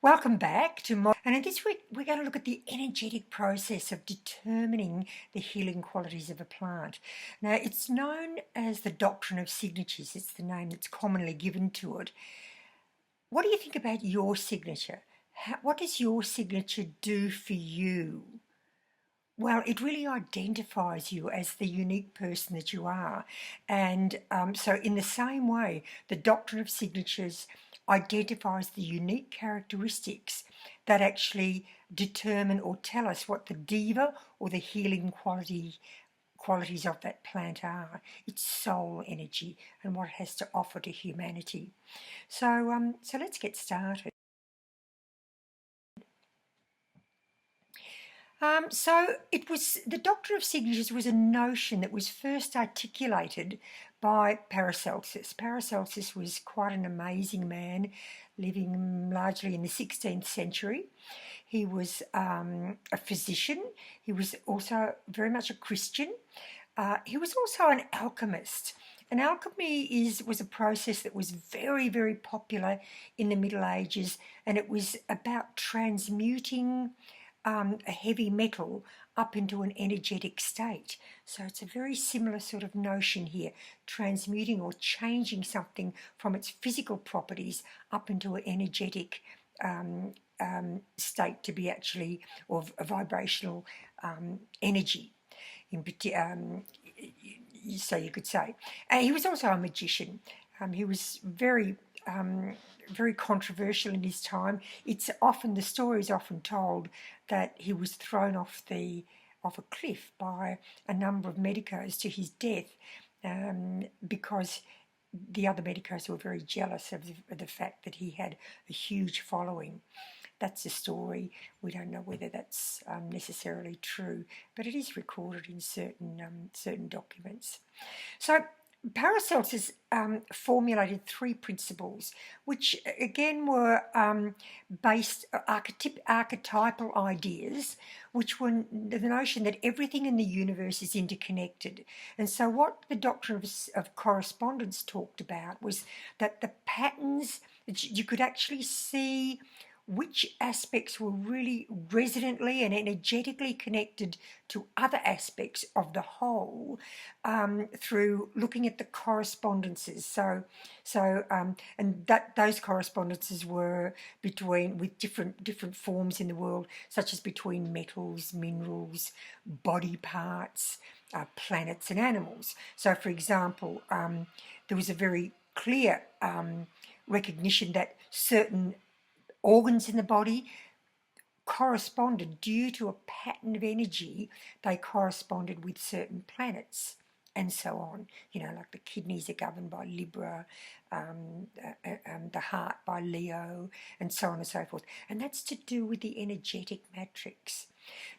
Welcome back to more. And in this week, we're going to look at the energetic process of determining the healing qualities of a plant. Now, it's known as the Doctrine of Signatures. It's the name that's commonly given to it. What do you think about your signature? What does your signature do for you? Well, it really identifies you as the unique person that you are. And so, in the same way, the Doctrine of Signatures identifies the unique characteristics that actually determine or tell us what the diva or the healing qualities of that plant are, its soul energy, and what it has to offer to humanity. So let's get started. So it was the Doctrine of Signatures was a notion that was first articulated by Paracelsus. Paracelsus was quite an amazing man, living largely in the 16th century. He was a physician. He was also very much a Christian. He was also an alchemist. And alchemy was a process that was very, very popular in the Middle Ages, and it was about transmuting a heavy metal up into an energetic state. So it's a very similar sort of notion here, transmuting or changing something from its physical properties up into an energetic state to be actually of a vibrational energy. So you could say. He was also a magician. He was very controversial in his time. The story is often told that he was thrown off a cliff by a number of medicos to his death because the other medicos were very jealous of the fact that he had a huge following. That's a story. We don't know whether that's necessarily true, but it is recorded in certain documents. So Paracelsus formulated three principles, which again were based archetypal ideas, which were the notion that everything in the universe is interconnected. And so what the Doctrine of Correspondence talked about was that the patterns, that you could actually see which aspects were really resonantly and energetically connected to other aspects of the whole through looking at the correspondences. And those correspondences were with different forms in the world, such as between metals, minerals, body parts, planets, and animals. So, for example, there was a very clear recognition that certain organs in the body corresponded due to a pattern of energy. They corresponded with certain planets and so on. Like the kidneys are governed by Libra, the heart by Leo, and so on and so forth. And that's to do with the energetic matrix.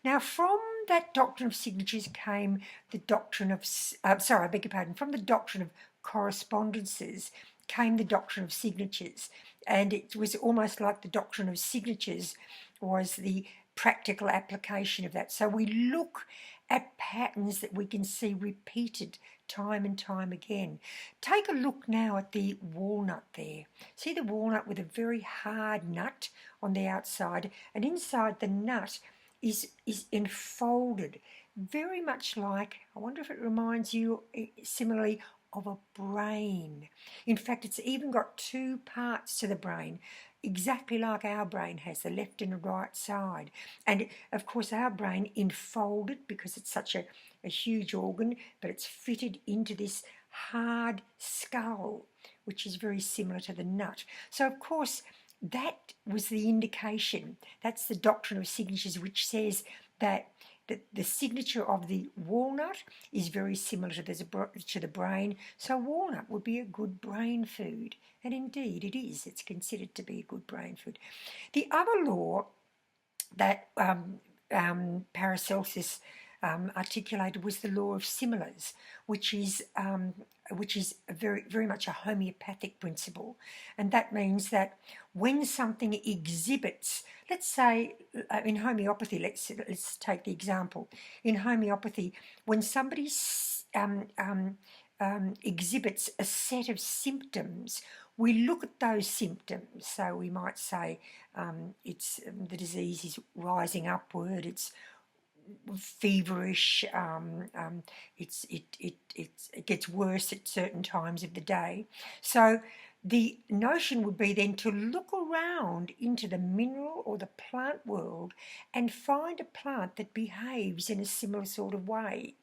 Now, from that Doctrine of Signatures came the Doctrine of, from the Doctrine of Correspondences came the Doctrine of Signatures. And it was almost like the Doctrine of Signatures was the practical application of that. So we look at patterns that we can see repeated time and time again. Take a look now at the walnut there. See the walnut with a very hard nut on the outside, and inside the nut is enfolded, very much like, I wonder if it reminds you similarly of a brain. In fact, it's even got two parts to the brain, exactly like our brain has, the left and the right side. And of course, our brain enfolded, because it's such a huge organ, but it's fitted into this hard skull, which is very similar to the nut. So, of course, that was the indication. That's the Doctrine of Signatures, which says that the signature of the walnut is very similar to the brain, so walnut would be a good brain food. And indeed it is. It's considered to be a good brain food. The other law that Paracelsus articulated was the law of similars, which is very, very much a homeopathic principle. And that means that when something exhibits, let's say in homeopathy, let's take the example. In homeopathy, when somebody exhibits a set of symptoms we look at those symptoms. So we might say it's the disease is rising upward, it's feverish, it gets worse at certain times of the day. So the notion would be then to look around into the mineral or the plant world and find a plant that behaves in a similar sort of way.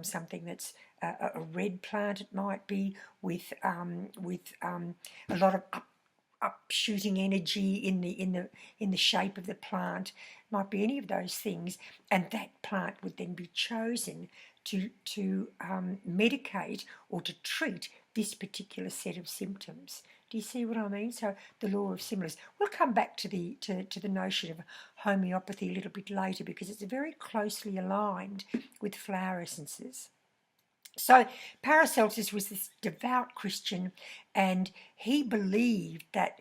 Something that's a red plant, it might be, with a lot of upshooting energy in the shape of the plant. It might be any of those things, and that plant would then be chosen to medicate or to treat this particular set of symptoms. Do you see what I mean? So the law of similars. We'll come back to the notion of homeopathy a little bit later, because it's very closely aligned with flower essences. So Paracelsus was this devout Christian, and he believed that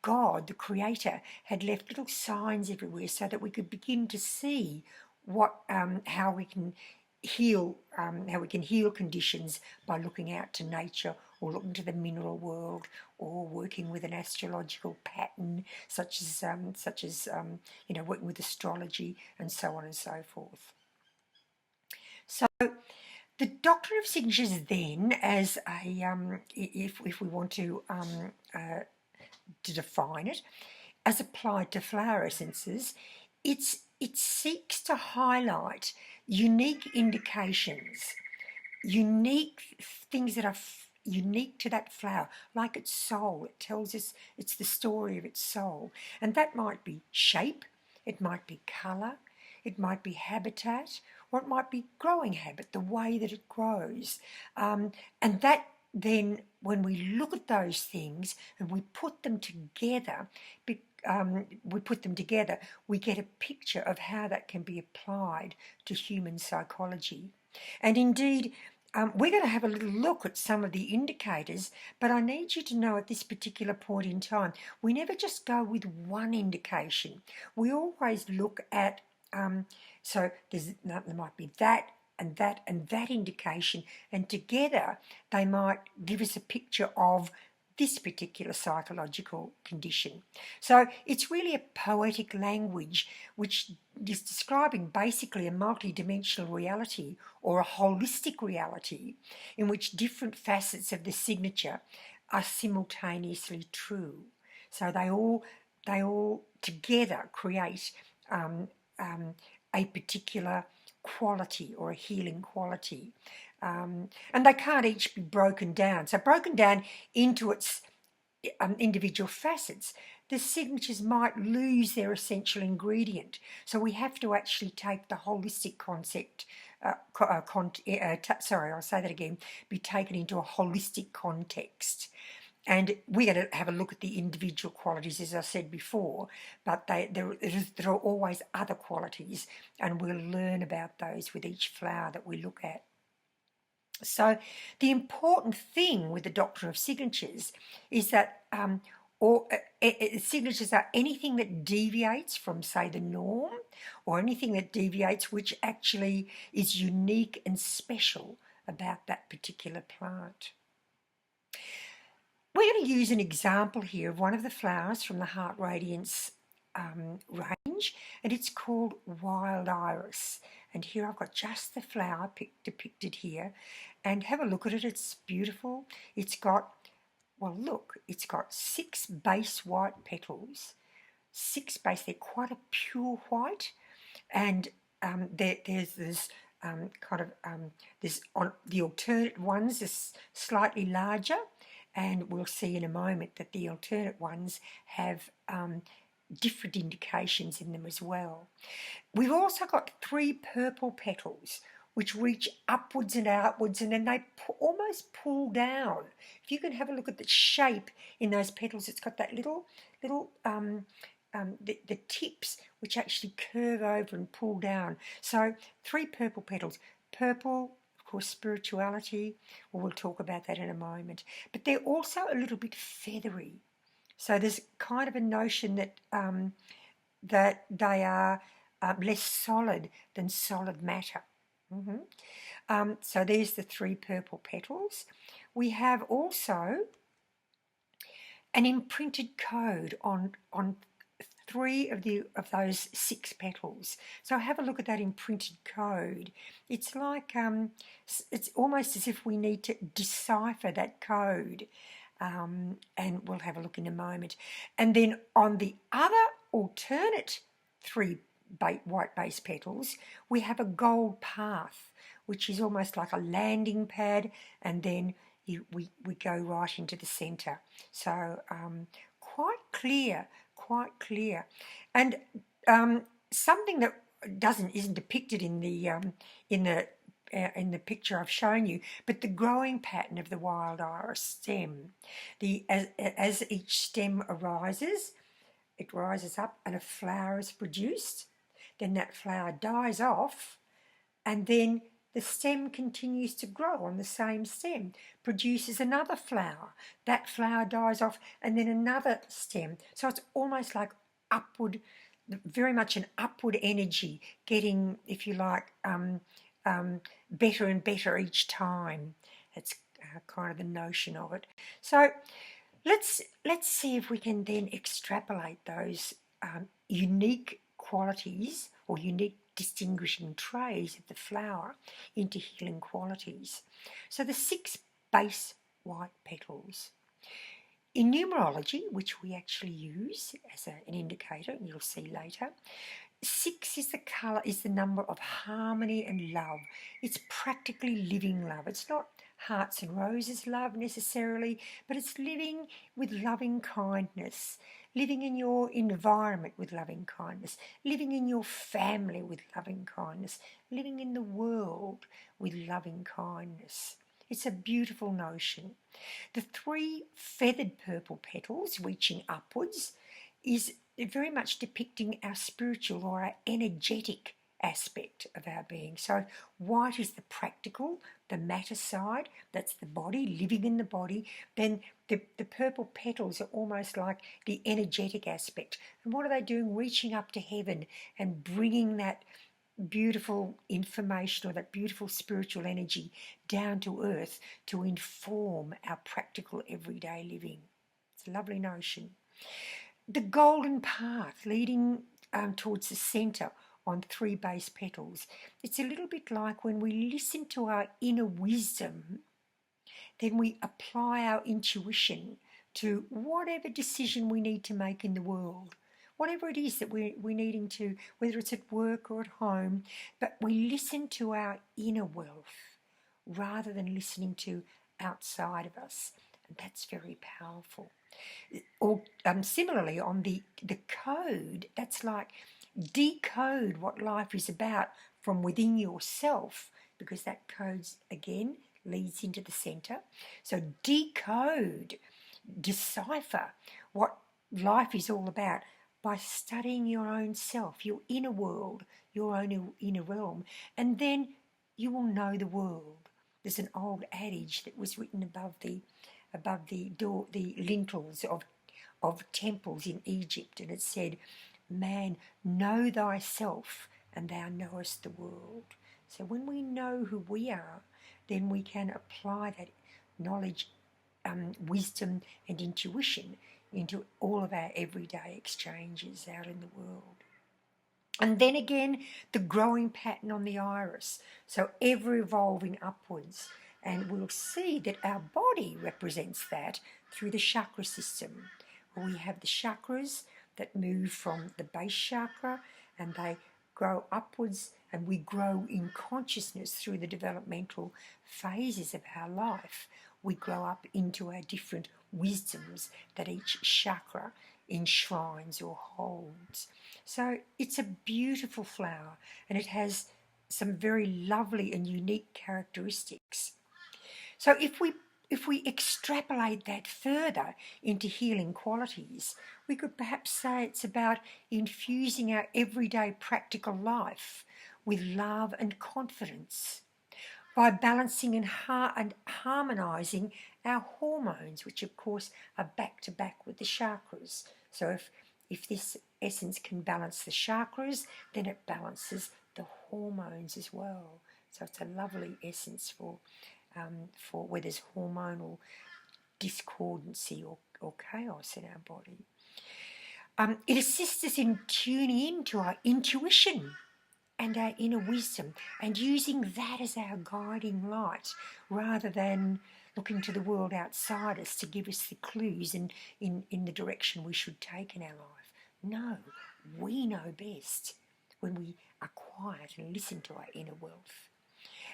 God, the Creator, had left little signs everywhere so that we could begin to see how we can heal conditions by looking out to nature, or looking to the mineral world, or working with an astrological pattern, such as working with astrology, and so on and so forth. So the Doctrine of Signatures then, as a if we want to define it, as applied to flower essences, it seeks to highlight unique indications, unique things that are unique to that flower, like its soul. It tells us it's the story of its soul, and that might be shape, it might be colour, it might be habitat, or it might be growing habit, the way that it grows. And that then, when we look at those things and we put them together, we get a picture of how that can be applied to human psychology. And indeed, we're going to have a little look at some of the indicators, but I need you to know at this particular point in time, we never just go with one indication. We always look at, so there might be that and that and that indication, and together they might give us a picture of this particular psychological condition. So it's really a poetic language which is describing basically a multidimensional reality, or a holistic reality, in which different facets of the signature are simultaneously true. So they all together create a particular quality, or a healing quality. And they can't each be broken down. So broken down into its individual facets, the signatures might lose their essential ingredient. So we have to actually take the holistic concept, I'll say that again, be taken into a holistic context. And we're going to have a look at the individual qualities, as I said before, but there are always other qualities, and we'll learn about those with each flower that we look at. So the important thing with the Doctrine of Signatures is that signatures are anything that deviates from, say, the norm, or anything that deviates which actually is unique and special about that particular plant. We're going to use an example here of one of the flowers from the HeartRadiance range, and it's called Wild Iris. And here I've got just the flower depicted here, and have a look at it. It's beautiful. It's got, well, look, it's got 6 base white petals. 6 base, they're quite a pure white, and there's this there's on the alternate ones is slightly larger, and we'll see in a moment that the alternate ones have different indications in them as well. We've also got 3 purple petals which reach upwards and outwards, and then they almost pull down. If you can have a look at the shape in those petals, it's got that little the tips which actually curve over and pull down. So 3 purple petals. Purple, of course, spirituality. Well, we'll talk about that in a moment. But they're also a little bit feathery. So there's kind of a notion that that they are less solid than solid matter. So there's the 3 purple petals. We have also an imprinted code on three of those 6 petals. So have a look at that imprinted code. It's like it's almost as if we need to decipher that code, and we'll have a look in a moment. And then on the other alternate 3 white base petals, we have a gold path, which is almost like a landing pad, and then we go right into the centre. So quite clear, quite clear. And something that isn't depicted in the picture I've shown you, but the growing pattern of the wild iris stem. As each stem arises, it rises up and a flower is produced. Then that flower dies off, and then the stem continues to grow on the same stem, produces another flower. That flower dies off, and then another stem. So it's almost like upward, very much an upward energy, getting, if you like, better and better each time. That's kind of the notion of it. So let's see if we can then extrapolate those unique qualities or unique distinguishing traits of the flower into healing qualities. So the 6 base white petals. In numerology, which we actually use as an indicator, and you'll see later, 6 is the number of harmony and love. It's practically living love. It's not hearts and roses love necessarily, but it's living with loving kindness, living in your environment with loving kindness, living in your family with loving kindness, living in the world with loving kindness. It's a beautiful notion. The 3 feathered purple petals reaching upwards is very much depicting our spiritual or our energetic aspect of our being. So white is the practical, the matter side, that's the body, living in the body. Then the purple petals are almost like the energetic aspect. And what are they doing? Reaching up to heaven and bringing that beautiful information or that beautiful spiritual energy down to earth to inform our practical everyday living. It's a lovely notion. The golden path leading towards the centre on 3 base petals. It's a little bit like when we listen to our inner wisdom, then we apply our intuition to whatever decision we need to make in the world. Whatever it is that we're needing to, whether it's at work or at home, but we listen to our inner wealth rather than listening to outside of us. And that's very powerful. Or similarly, on the code, that's like decode what life is about from within yourself, because that code again leads into the centre. So decode, decipher what life is all about by studying your own self, your inner world, your own inner realm, and then you will know the world. There's an old adage that was written above the door, the lintels of temples in Egypt, and it said, "Man, know thyself, and thou knowest the world." So when we know who we are, then we can apply that knowledge, wisdom, and intuition into all of our everyday exchanges out in the world. And then again, the growing pattern on the iris, so ever evolving upwards. And we'll see that our body represents that through the chakra system. We have the chakras that move from the base chakra, and they grow upwards, and we grow in consciousness through the developmental phases of our life. We grow up into our different wisdoms that each chakra enshrines or holds. So it's a beautiful flower, and it has some very lovely and unique characteristics. So if we extrapolate that further into healing qualities, we could perhaps say it's about infusing our everyday practical life with love and confidence by balancing and harmonising our hormones, which of course are back to back with the chakras. So if this essence can balance the chakras, then it balances the hormones as well. So it's a lovely essence for where there's hormonal discordancy or chaos in our body. It assists us in tuning into our intuition and our inner wisdom and using that as our guiding light rather than looking to the world outside us to give us the clues and in the direction we should take in our life. No, we know best when we are quiet and listen to our inner wealth.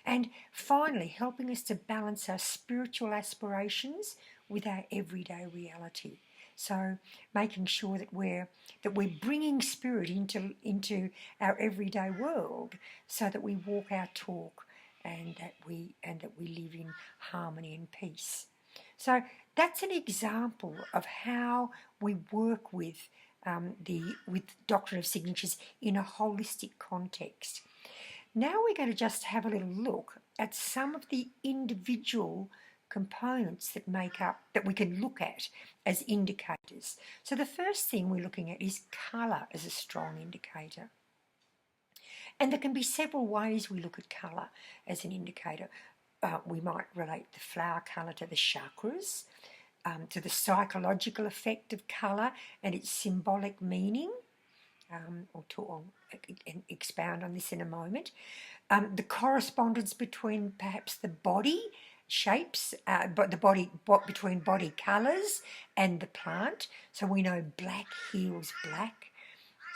And finally, helping us to balance our spiritual aspirations with our everyday reality. So making sure that we're bringing spirit into our everyday world, so that we walk our talk and that we live in harmony and peace. So that's an example of how we work with Doctrine of Signatures in a holistic context. Now we're going to just have a little look at some of the individual components that we can look at as indicators. So the first thing we're looking at is colour as a strong indicator. And there can be several ways we look at colour as an indicator. We might relate the flower colour to the chakras, to the psychological effect of colour and its symbolic meaning. I'll expound on this in a moment. The correspondence between perhaps the body shapes, between body colours and the plant. So we know black heals black.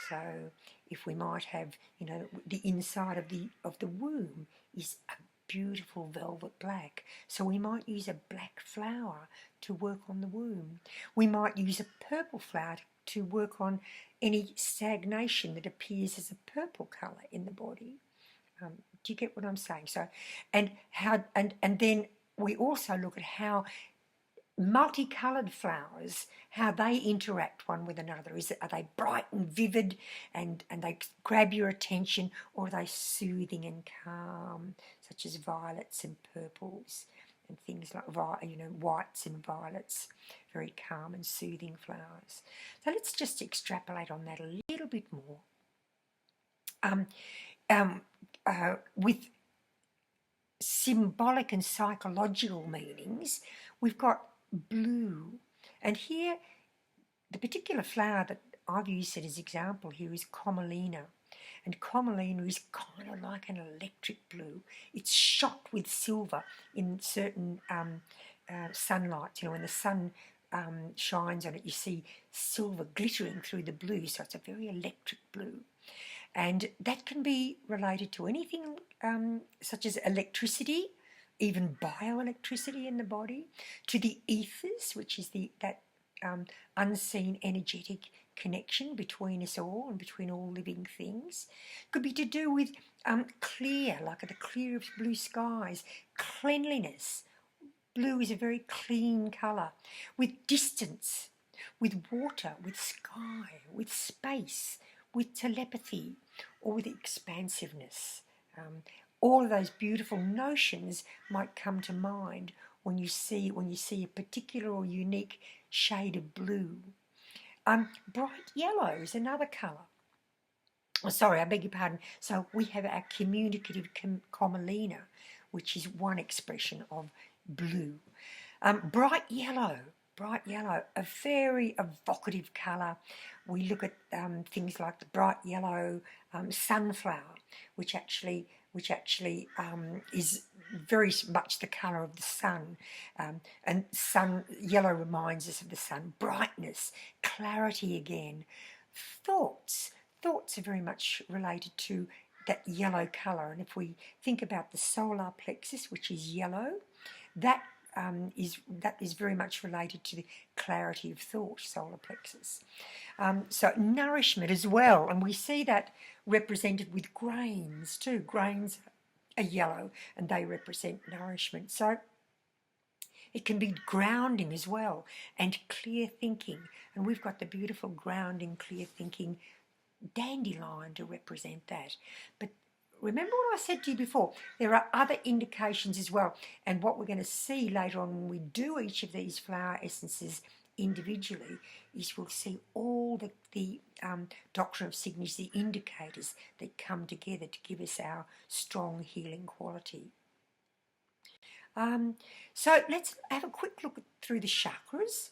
So if we might have, the inside of the womb is a beautiful velvet black. So we might use a black flower to work on the womb. We might use a purple flower to work on any stagnation that appears as a purple colour in the body. Do you get what I'm saying? So, and then we also look at how multicoloured flowers, how they interact one with another. Are they bright and vivid and they grab your attention, or are they soothing and calm, such as violets and purples and things like whites and violets, very calm and soothing flowers. So let's just extrapolate on that a little bit more. With symbolic and psychological meanings, we've got blue. And here, the particular flower that I've used as an example here is Commelina. And Commelina is kind of like an electric blue. It's shot with silver in certain sunlight. When the sun shines on it, you see silver glittering through the blue. So it's a very electric blue. And that can be related to anything such as electricity, even bioelectricity in the body, to the ethers, which is that unseen energetic connection between us all and between all living things. Could be to do with clear, like the clear of blue skies, cleanliness. Blue is a very clean colour. With distance, with water, with sky, with space, with telepathy, or with expansiveness. All of those beautiful notions might come to mind when you see a particular or unique shade of blue. Bright yellow is another colour. Oh, sorry, I beg your pardon. So we have our communicative Commelina, which is one expression of blue. Bright yellow, a very evocative colour. We look at things like the bright yellow sunflower, which actually is very much the colour of the sun. And yellow reminds us of the sun. Brightness, clarity again. Thoughts are very much related to that yellow colour. And if we think about the solar plexus, which is yellow, that is very much related to the clarity of thought, solar plexus. So nourishment as well, and we see that represented with grains too. Grains are yellow and they represent nourishment. So it can be grounding as well, and clear thinking. And we've got the beautiful grounding, clear thinking dandelion to represent that. But remember what I said to you before, there are other indications as well. And what we're going to see later on when we do each of these flower essences individually is we'll see all the Doctrine of Signatures, the indicators that come together to give us our strong healing quality. So let's have a quick look through the chakras.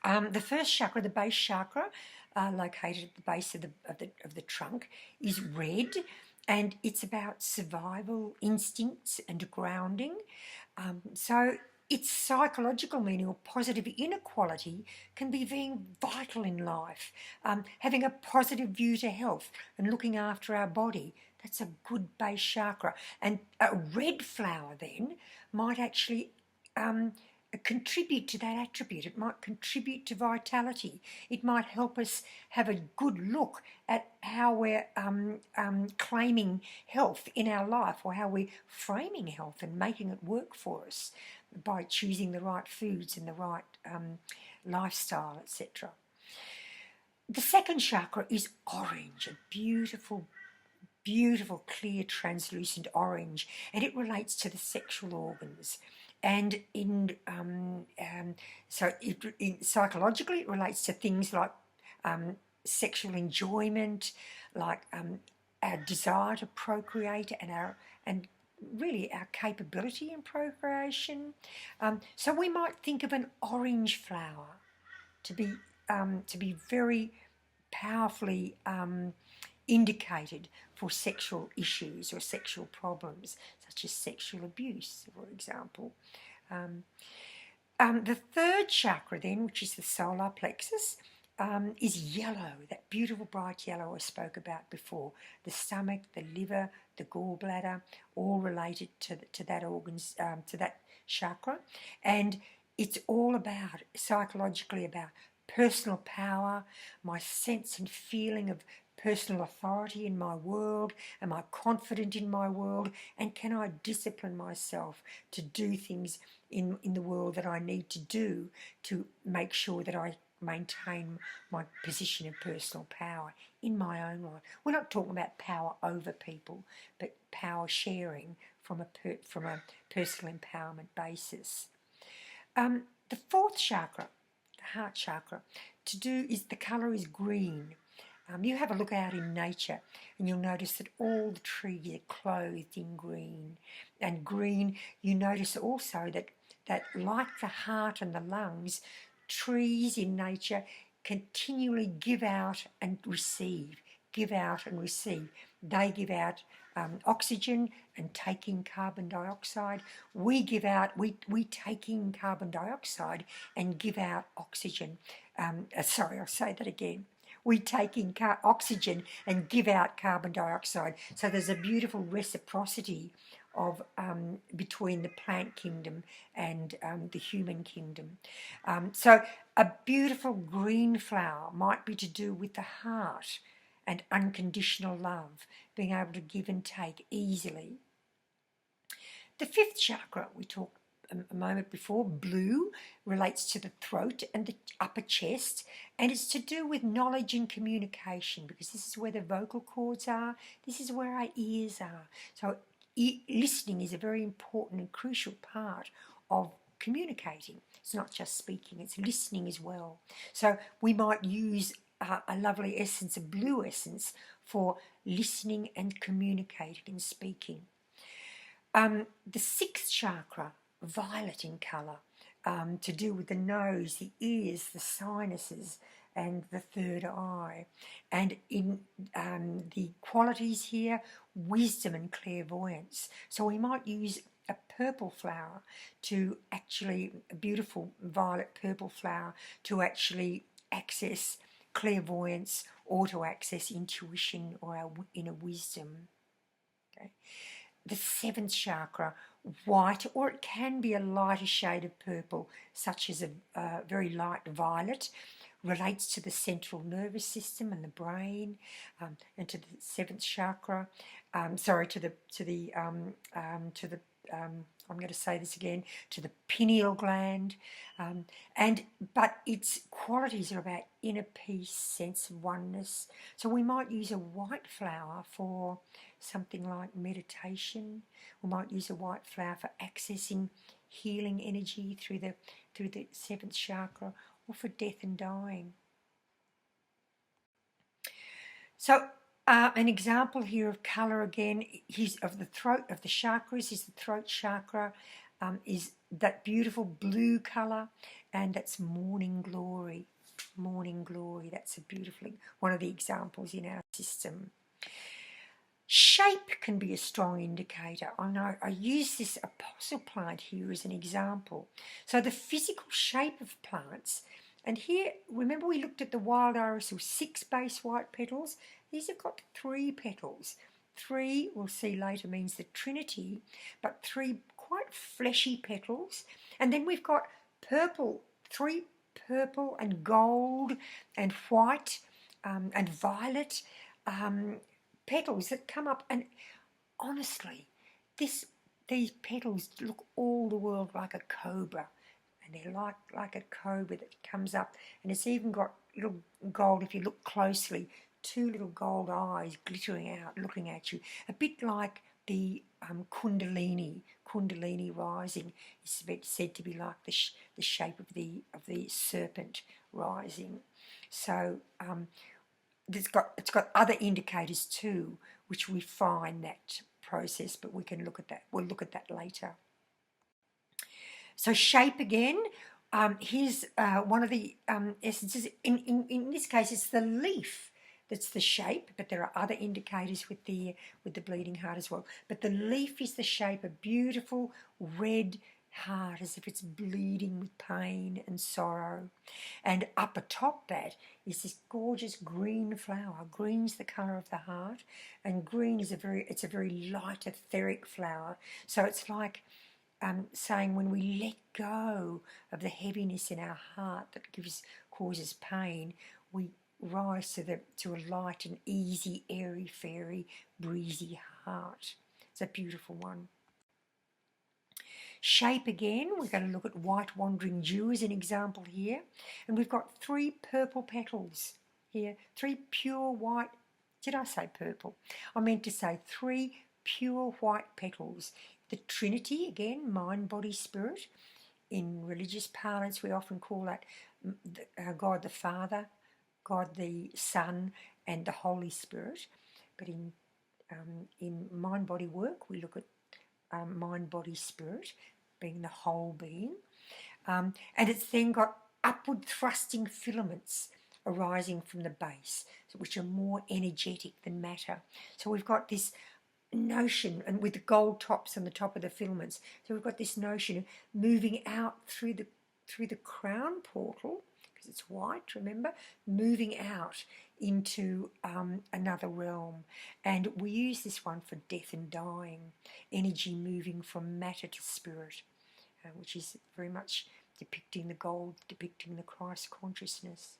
The first chakra, the base chakra, located at the base of the trunk, is red, and it's about survival instincts and grounding. So its psychological meaning or positive inner quality can be very vital in life. Having a positive view to health and looking after our body, that's a good base chakra. And a red flower then might actually contribute to that attribute. It might contribute to vitality. It might help us have a good look at how we're claiming health in our life, or how we're framing health and making it work for us by choosing the right foods and the right lifestyle, etc. The second chakra is orange, a beautiful, beautiful, clear, translucent orange, and it relates to the sexual organs. And psychologically, it relates to things like sexual enjoyment, like our desire to procreate, and really our capability in procreation. So we might think of an orange flower to be very powerfully indicated for sexual issues or sexual problems, such as sexual abuse, for example. The third chakra then, which is the solar plexus, is yellow, that beautiful bright yellow I spoke about before. The stomach, the liver, the gallbladder, all related to that organs, to that chakra, and it's all about, psychologically, about personal power, my sense and feeling of personal authority in my world. Am I confident in my world? And can I discipline myself to do things in the world that I need to do to make sure that I maintain my position of personal power in my own life? We're not talking about power over people, but power sharing from a personal empowerment basis. The fourth chakra, the heart chakra, the colour is green. You have a look out in nature and you'll notice that all the trees are clothed in green. And green, you notice also that like the heart and the lungs, trees in nature continually give out and receive, give out and receive. They give out oxygen and take in carbon dioxide. We take in carbon dioxide and give out oxygen. Sorry, I'll say that again. We take in oxygen and give out carbon dioxide. So there's a beautiful reciprocity of between the plant kingdom and the human kingdom. So a beautiful green flower might be to do with the heart and unconditional love, being able to give and take easily. The fifth chakra, we talked a moment before, blue, relates to the throat and the upper chest, and it's to do with knowledge and communication, because this is where the vocal cords are, this is where our ears are. So listening is a very important and crucial part of communicating. It's not just speaking, it's listening as well. So we might use a lovely essence, a blue essence, for listening and communicating and speaking. The sixth chakra, violet in colour, to do with the nose, the ears, the sinuses, and the third eye. And in the qualities here, wisdom and clairvoyance. So we might use a purple flower a beautiful violet purple flower, to actually access clairvoyance or to access intuition or our inner wisdom. Okay. The seventh chakra, white, or it can be a lighter shade of purple, such as a very light violet, relates to the central nervous system and the brain, and to the seventh chakra. I'm going to say this again, to the pineal gland, but its qualities are about inner peace, sense of oneness. So we might use a white flower for something like meditation. We might use a white flower for accessing healing energy through the seventh chakra, or for death and dying. So an example here of colour again of the throat, of the chakras, is the throat chakra. is that beautiful blue colour, and that's morning glory. Morning glory, that's a beautiful one of the examples in our system. Shape can be a strong indicator. I know I use this apostle plant here as an example. So the physical shape of plants, and here, remember we looked at the wild iris with 6 base white petals? These have got 3 petals. 3, we'll see later, means the Trinity, but 3 quite fleshy petals. And then we've got purple, 3 purple and gold and white and violet petals that come up, and honestly, these petals look all the world like a cobra, and they're like a cobra that comes up, and it's even got little gold, if you look closely, 2 little gold eyes glittering out, looking at you, a bit like the Kundalini rising is said to be like the shape of the serpent rising. So it's got other indicators too, which we find that process, but we can look at that. We'll look at that later. So shape again. Here's one of the essences. In this case, it's the leaf that's the shape, but there are other indicators with the bleeding heart as well. But the leaf is the shape, a beautiful red heart, as if it's bleeding with pain and sorrow. And up atop that is this gorgeous green flower. Green's the colour of the heart, and green is a very light etheric flower. So it's like saying when we let go of the heaviness in our heart that causes pain, we rise to a light and easy, airy, fairy, breezy heart. It's a beautiful one. Shape again, we're going to look at white wandering dew as an example here. And we've got 3 purple petals here, 3 pure white, did I say purple? I meant to say 3 pure white petals. The Trinity, again, mind, body, spirit. In religious parlance, we often call that God the Father, God the Son, and the Holy Spirit. But in mind, body work, we look at mind, body, spirit, being the whole being. And it's then got upward thrusting filaments arising from the base, which are more energetic than matter. So we've got this notion, and with the gold tops on the top of the filaments, so we've got this notion of moving out through the crown portal, because it's white, remember, moving out into another realm. And we use this one for death and dying, energy moving from matter to spirit, which is very much depicting the gold, depicting the Christ consciousness.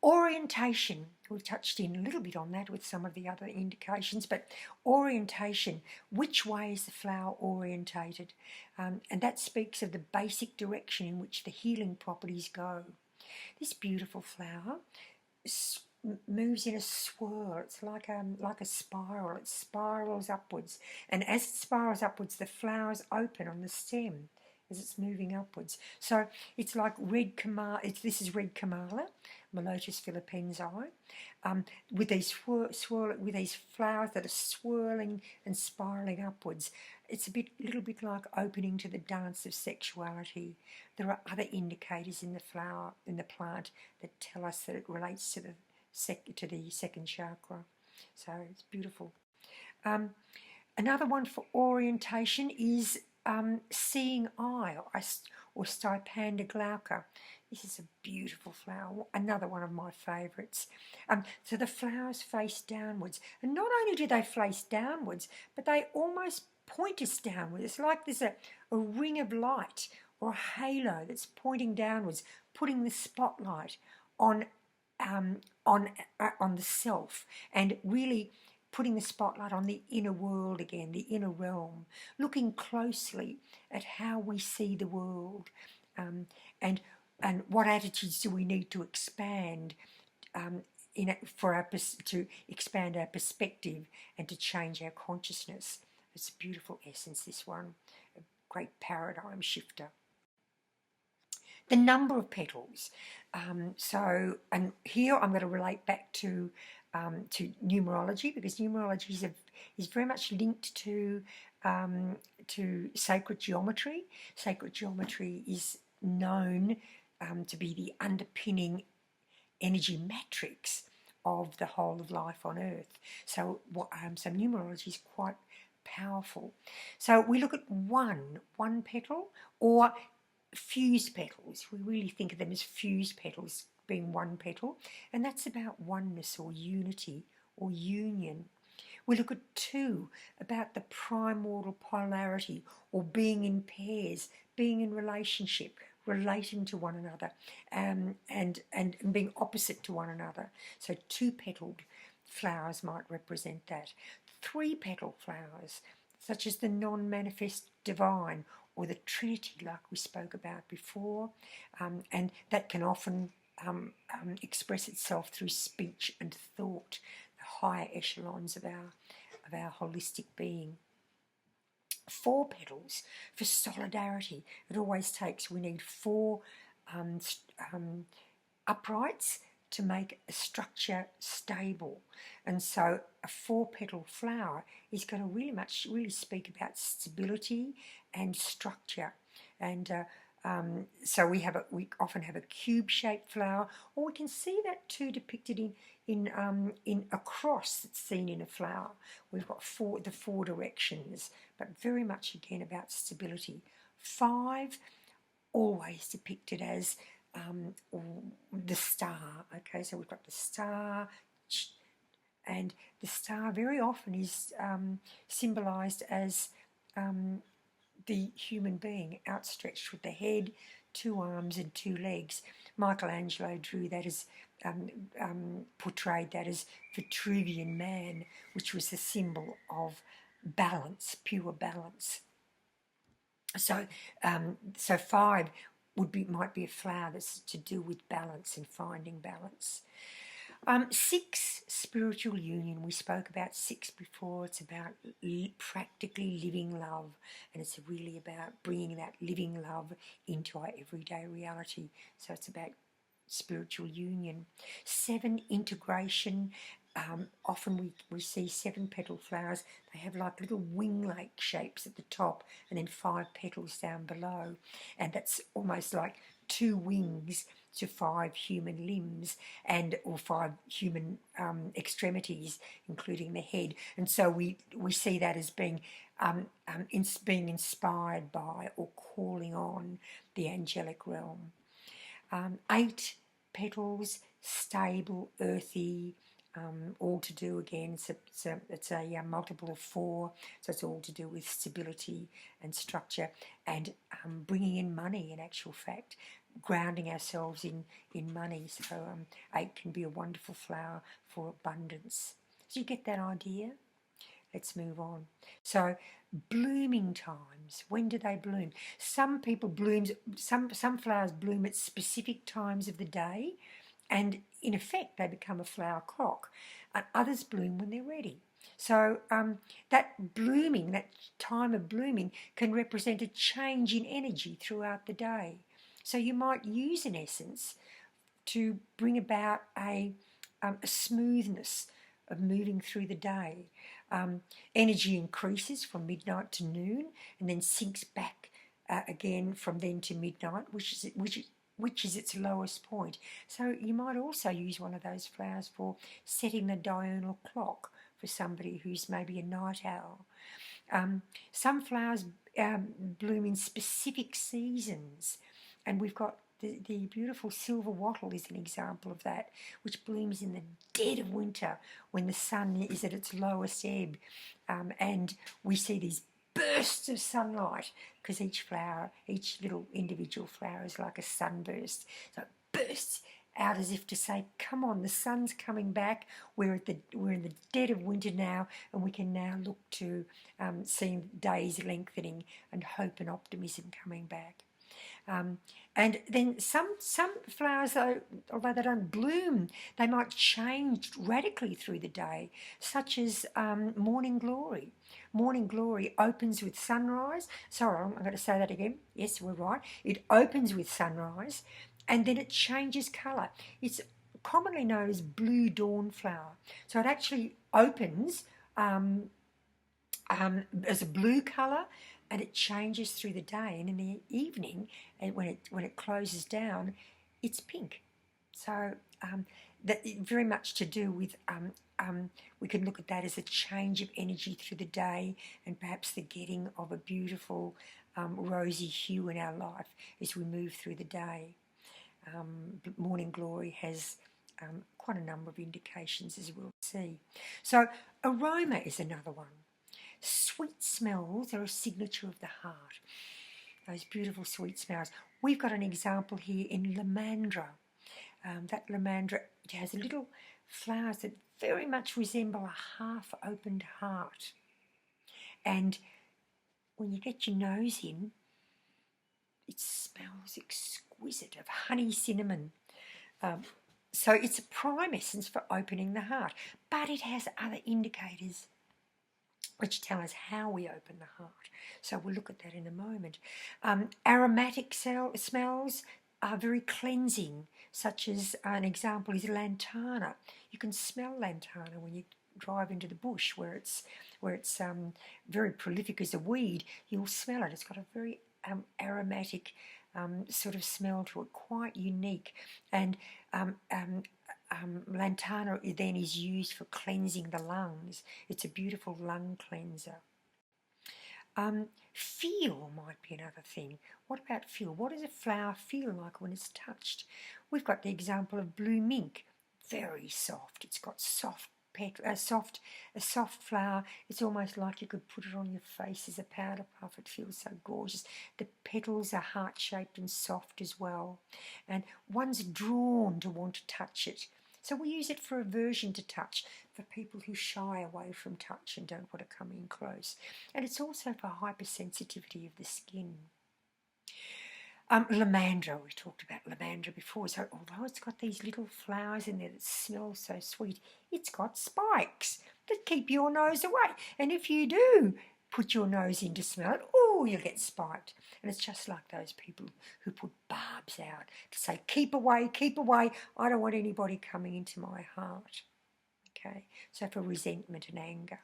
Orientation, we've touched in a little bit on that with some of the other indications, but orientation, which way is the flower orientated? And that speaks of the basic direction in which the healing properties go. This beautiful flower moves in a swirl. It's like a spiral. It spirals upwards, and as it spirals upwards, the flowers open on the stem as it's moving upwards. So it's like red Kamala. This is red Kamala, Melotus philippensi, with these with these flowers that are swirling and spiraling upwards. It's little bit like opening to the dance of sexuality. There are other indicators in the flower, in the plant, that tell us that it relates to the second chakra. So it's beautiful. Another one for orientation is seeing eye, or Stipanda glauca. This is a beautiful flower, another one of my favourites. So the flowers face downwards, and not only do they face downwards, but they almost point us downwards. It's like there's a ring of light or a halo that's pointing downwards, putting the spotlight on the self, and really putting the spotlight on the inner world again, the inner realm, looking closely at how we see the world, and what attitudes do we need to expand to expand our perspective and to change our consciousness. It's a beautiful essence, this one, a great paradigm shifter. The number of petals. And here I'm going to relate back to numerology, because numerology is very much linked to to sacred geometry. Sacred geometry is known to be the underpinning energy matrix of the whole of life on Earth. So numerology is quite powerful. So we look at one petal or fused petals. We really think of them as fused petals being one petal, and that's about oneness or unity or union. We look at two, about the primordial polarity or being in pairs, being in relationship, relating to one another, and being opposite to one another. So two-petaled flowers might represent that. Three-petal flowers, such as the non-manifest divine or the Trinity, like we spoke about before, and that can often express itself through speech and thought, the higher echelons of our holistic being. Four petals for solidarity. It always takes, we need four uprights to make a structure stable. And so a four-petal flower is going to really speak about stability and structure. And so we often have a cube-shaped flower, or we can see that too depicted in a cross that's seen in a flower. We've got the four directions, but very much again about stability. Five, always depicted as the star. Okay, so we've got the star, and the star very often is symbolised as the human being outstretched with the head, two arms and two legs. Michelangelo drew that as portrayed that as Vitruvian Man, which was the symbol of balance, pure balance. So five might be a flower that's to do with balance and finding balance. Six, spiritual union. We spoke about six before. It's about practically living love, and it's really about bringing that living love into our everyday reality. So it's about spiritual union. Seven, integration. Often we see seven-petal flowers. They have like little wing-like shapes at the top and then five petals down below. And that's almost like two wings to five human limbs or five human extremities, including the head. And so we see that as being inspired by or calling on the angelic realm. 8 petals, stable, earthy, all to do again. It's a multiple of 4, so it's all to do with stability and structure and bringing in money. In actual fact, grounding ourselves in money. So 8 can be a wonderful flower for abundance. So you get that idea? Let's move on. So blooming times. When do they bloom? Some flowers bloom at specific times of the day, and in effect they become a flower clock. Others bloom when they're ready. So that blooming, that time of blooming, can represent a change in energy throughout the day. So you might use an essence to bring about a smoothness of moving through the day. Energy increases from midnight to noon and then sinks back again from then to midnight, which is its lowest point. So you might also use one of those flowers for setting the diurnal clock for somebody who's maybe a night owl. Some flowers bloom in specific seasons, and we've got the beautiful silver wattle is an example of that, which blooms in the dead of winter when the sun is at its lowest ebb, and we see these bursts of sunlight because each little individual flower is like a sunburst. So it bursts out as if to say, come on, the sun's coming back. We're in the dead of winter now, and we can now look to seeing days lengthening and hope and optimism coming back. And then some flowers, although they don't bloom, they might change radically through the day, such as morning glory. Morning glory opens with sunrise. Sorry, I'm going to say that again. Yes, we're right. It opens with sunrise, and then it changes colour. It's commonly known as blue dawn flower. So it actually opens as a blue colour, and it changes through the day, and in the evening, and when it closes down, it's pink. So that very much to do with we can look at that as a change of energy through the day, and perhaps the getting of a beautiful rosy hue in our life as we move through the day. Morning glory has quite a number of indications, as we'll see. So aroma is another one. Sweet smells are a signature of the heart. Those beautiful sweet smells. We've got an example here in lamandra. That lamandra, it has little flowers that very much resemble a half-opened heart. And when you get your nose in, it smells exquisite, of honey cinnamon. So it's a prime essence for opening the heart, but it has other indicators which tell us how we open the heart. So we'll look at that in a moment. Aromatic smells are very cleansing, such as an example is lantana. You can smell lantana when you drive into the bush where it's very prolific as a weed. You'll smell it. It's got a very aromatic sort of smell to it, quite unique. And lantana then is used for cleansing the lungs. It's a beautiful lung cleanser. Feel might be another thing. What about feel? What does a flower feel like when it's touched? We've got the example of blue mink. Very soft. It's got a soft flower. It's almost like you could put it on your face as a powder puff. It feels so gorgeous. The petals are heart-shaped and soft as well. And one's drawn to want to touch it. So we use it for aversion to touch, for people who shy away from touch and don't want to come in close. And it's also for hypersensitivity of the skin. Lamandra, we talked about lamandra before. So although it's got these little flowers in there that smell so sweet, it's got spikes that keep your nose away. And if you do put your nose in to smell it, oh, you'll get spiked. And it's just like those people who put barbs out to say, keep away, I don't want anybody coming into my heart. Okay, so for resentment and anger.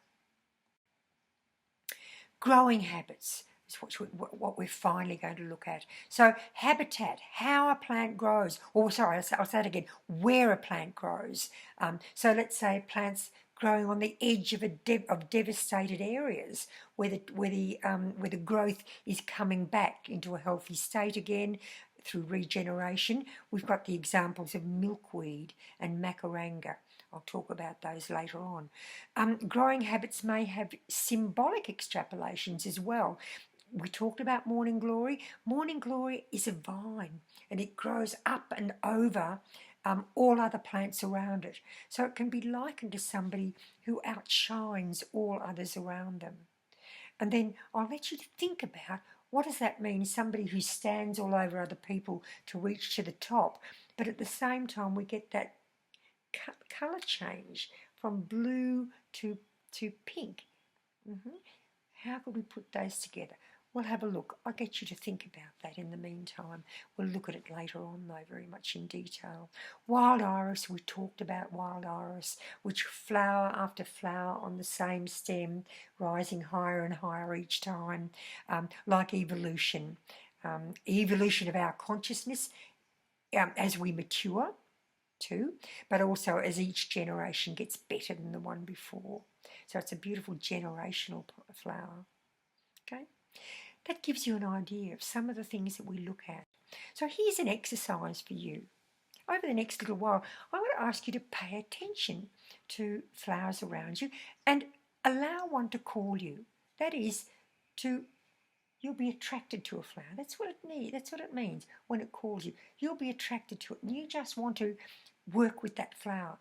Growing habits is what we're finally going to look at. So habitat, how a plant grows, or sorry, I'll say it again, where a plant grows. So let's say plants growing on the edge of devastated areas where the growth is coming back into a healthy state again through regeneration. We've got the examples of milkweed and macaranga. I'll talk about those later on. Growing habits may have symbolic extrapolations as well. We talked about morning glory. Morning glory is a vine, and it grows up and over all other plants around it. So it can be likened to somebody who outshines all others around them. And then I'll let you think about, what does that mean? Somebody who stands all over other people to reach to the top. But at the same time, we get that colour change from blue to pink. How could we put those together? We'll have a look. I'll get you to think about that in the meantime. We'll look at it later on, though, very much in detail. Wild iris, we talked about wild iris, which flower after flower on the same stem, rising higher and higher each time, like evolution. Evolution of our consciousness as we mature too, but also as each generation gets better than the one before. So it's a beautiful generational flower. Okay, that gives you an idea of some of the things that we look at. So here's an exercise for you. Over the next little while, I want to ask you to pay attention to flowers around you and allow one to call you. That is, you'll be attracted to a flower. That's what it means when it calls you. You'll be attracted to it, and you just want to work with that flower.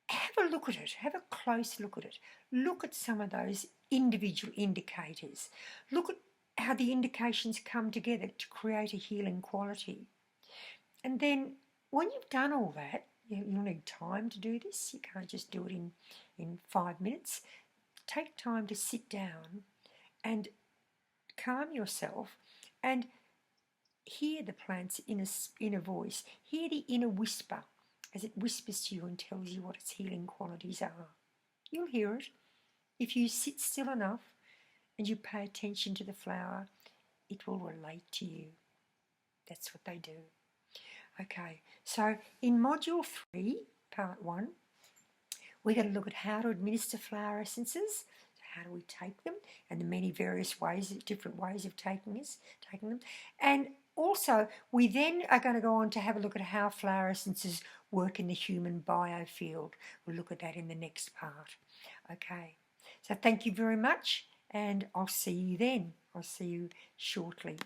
Have a look at it. Have a close look at it. Look at some of those individual indicators. Look at how the indications come together to create a healing quality. And then when you've done all that, you'll need time to do this. You can't just do it in 5 minutes. Take time to sit down and calm yourself and hear the plant's inner voice. Hear the inner whisper as it whispers to you and tells you what its healing qualities are. You'll hear it. If you sit still enough and you pay attention to the flower, it will relate to you. That's what they do. Okay, so in Module 3, Part 1, we're going to look at how to administer flower essences. How do we take them, and the many various ways, different ways of taking them. And also, we then are going to go on to have a look at how flower essences work in the human biofield. We'll look at that in the next part. Okay, so thank you very much, and I'll see you then. I'll see you shortly.